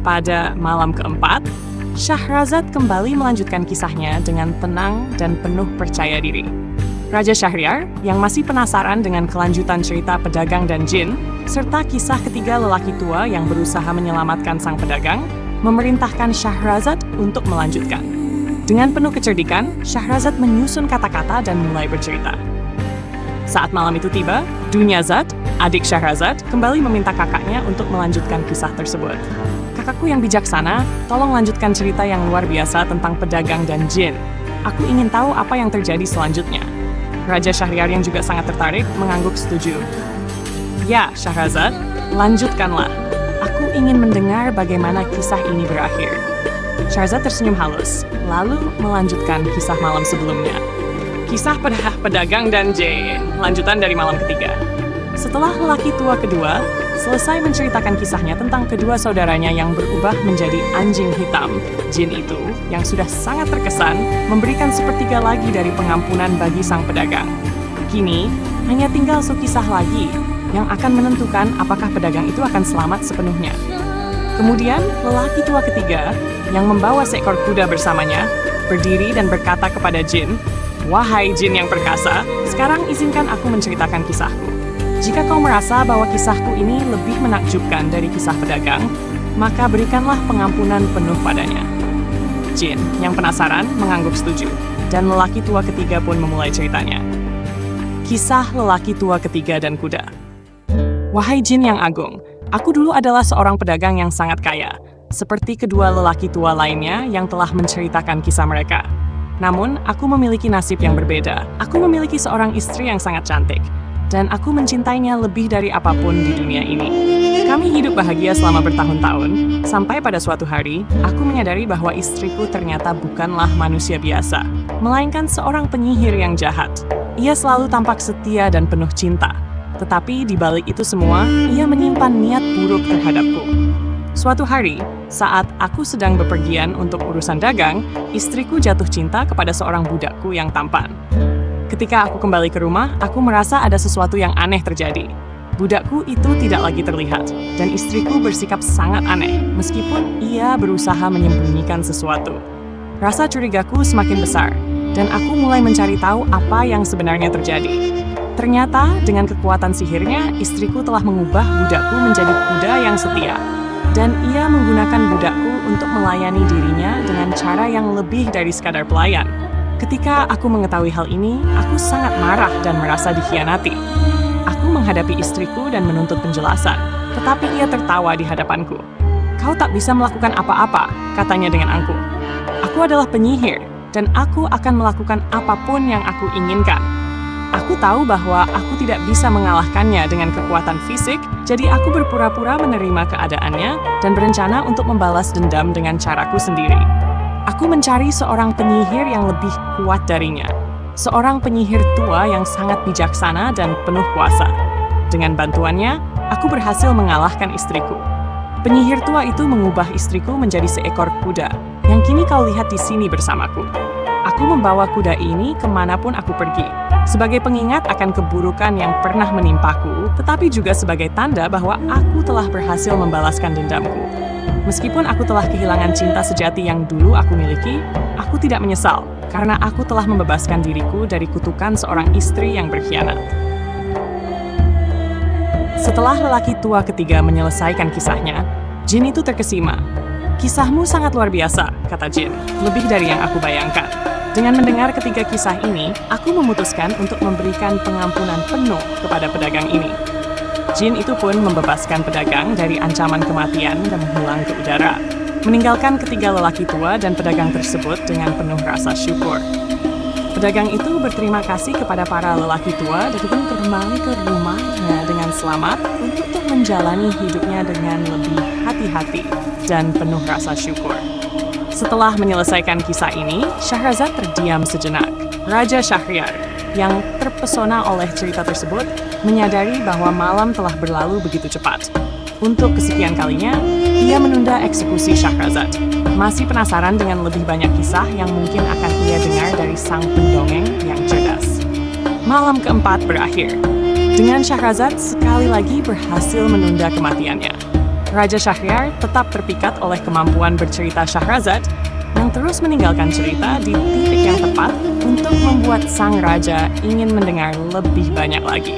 Pada malam keempat, Syahrazad kembali melanjutkan kisahnya dengan tenang dan penuh percaya diri. Raja Syahriar, yang masih penasaran dengan kelanjutan cerita pedagang dan jin, serta kisah ketiga lelaki tua yang berusaha menyelamatkan sang pedagang, memerintahkan Syahrazad untuk melanjutkan. Dengan penuh kecerdikan, Syahrazad menyusun kata-kata dan mulai bercerita. Saat malam itu tiba, Dunyazad, adik Syahrazad, kembali meminta kakaknya untuk melanjutkan kisah tersebut. Kakakku yang bijaksana, tolong lanjutkan cerita yang luar biasa tentang pedagang dan jin. Aku ingin tahu apa yang terjadi selanjutnya. Raja Syahriar yang juga sangat tertarik mengangguk setuju. Ya, Syahrazad, lanjutkanlah. Aku ingin mendengar bagaimana kisah ini berakhir. Syahrazad tersenyum halus, lalu melanjutkan kisah malam sebelumnya. Kisah pedagang dan jin, lanjutan dari malam ketiga. Setelah lelaki tua kedua selesai menceritakan kisahnya tentang kedua saudaranya yang berubah menjadi anjing hitam, jin itu, yang sudah sangat terkesan, memberikan sepertiga lagi dari pengampunan bagi sang pedagang. Kini, hanya tinggal sekisah lagi yang akan menentukan apakah pedagang itu akan selamat sepenuhnya. Kemudian, lelaki tua ketiga, yang membawa seekor kuda bersamanya, berdiri dan berkata kepada jin, "Wahai jin yang perkasa, sekarang izinkan aku menceritakan kisahku. Jika kau merasa bahwa kisahku ini lebih menakjubkan dari kisah pedagang, maka berikanlah pengampunan penuh padanya." Jin, yang penasaran, mengangguk setuju, dan lelaki tua ketiga pun memulai ceritanya. Kisah lelaki tua ketiga dan kuda. Wahai jin yang agung, aku dulu adalah seorang pedagang yang sangat kaya, seperti kedua lelaki tua lainnya yang telah menceritakan kisah mereka. Namun, aku memiliki nasib yang berbeda. Aku memiliki seorang istri yang sangat cantik, dan aku mencintainya lebih dari apapun di dunia ini. Kami hidup bahagia selama bertahun-tahun, sampai pada suatu hari, aku menyadari bahwa istriku ternyata bukanlah manusia biasa, melainkan seorang penyihir yang jahat. Ia selalu tampak setia dan penuh cinta, tetapi di balik itu semua, ia menyimpan niat buruk terhadapku. Suatu hari, saat aku sedang bepergian untuk urusan dagang, istriku jatuh cinta kepada seorang budakku yang tampan. Ketika aku kembali ke rumah, aku merasa ada sesuatu yang aneh terjadi. Budakku itu tidak lagi terlihat, dan istriku bersikap sangat aneh, meskipun ia berusaha menyembunyikan sesuatu. Rasa curigaku semakin besar, dan aku mulai mencari tahu apa yang sebenarnya terjadi. Ternyata, dengan kekuatan sihirnya, istriku telah mengubah budakku menjadi kuda yang setia, dan ia menggunakan budakku untuk melayani dirinya dengan cara yang lebih dari sekadar pelayan. Ketika aku mengetahui hal ini, aku sangat marah dan merasa dikhianati. Aku menghadapi istriku dan menuntut penjelasan, tetapi ia tertawa di hadapanku. "Kau tak bisa melakukan apa-apa," katanya dengan angkuh. "Aku adalah penyihir, dan aku akan melakukan apapun yang aku inginkan. Aku tahu bahwa aku tidak bisa mengalahkannya dengan kekuatan fisik, jadi aku berpura-pura menerima keadaannya dan berencana untuk membalas dendam dengan caraku sendiri. Aku mencari seorang penyihir yang lebih kuat darinya. Seorang penyihir tua yang sangat bijaksana dan penuh kuasa. Dengan bantuannya, aku berhasil mengalahkan istriku. Penyihir tua itu mengubah istriku menjadi seekor kuda, yang kini kau lihat di sini bersamaku. Aku membawa kuda ini kemanapun aku pergi, sebagai pengingat akan keburukan yang pernah menimpaku, tetapi juga sebagai tanda bahwa aku telah berhasil membalaskan dendamku. Meskipun aku telah kehilangan cinta sejati yang dulu aku miliki, aku tidak menyesal, karena aku telah membebaskan diriku dari kutukan seorang istri yang berkhianat." Setelah lelaki tua ketiga menyelesaikan kisahnya, jin itu terkesima. "Kisahmu sangat luar biasa," kata jin, "lebih dari yang aku bayangkan." Dengan mendengar ketiga kisah ini, aku memutuskan untuk memberikan pengampunan penuh kepada pedagang ini. Jin itu pun membebaskan pedagang dari ancaman kematian dan menghilang ke udara, meninggalkan ketiga lelaki tua dan pedagang tersebut dengan penuh rasa syukur. Pedagang itu berterima kasih kepada para lelaki tua dan pun kembali ke rumahnya dengan selamat untuk menjalani hidupnya dengan lebih hati-hati dan penuh rasa syukur. Setelah menyelesaikan kisah ini, Syahrazad terdiam sejenak. Raja Syahriar, yang terpesona oleh cerita tersebut, menyadari bahwa malam telah berlalu begitu cepat. Untuk kesekian kalinya, ia menunda eksekusi Syahrazad. Masih penasaran dengan lebih banyak kisah yang mungkin akan ia dengar dari sang pendongeng yang cerdas. Malam keempat berakhir, dengan Syahrazad sekali lagi berhasil menunda kematiannya. Raja Syahriar tetap terpikat oleh kemampuan bercerita Syahrazad yang terus meninggalkan cerita di titik yang tepat untuk membuat sang raja ingin mendengar lebih banyak lagi.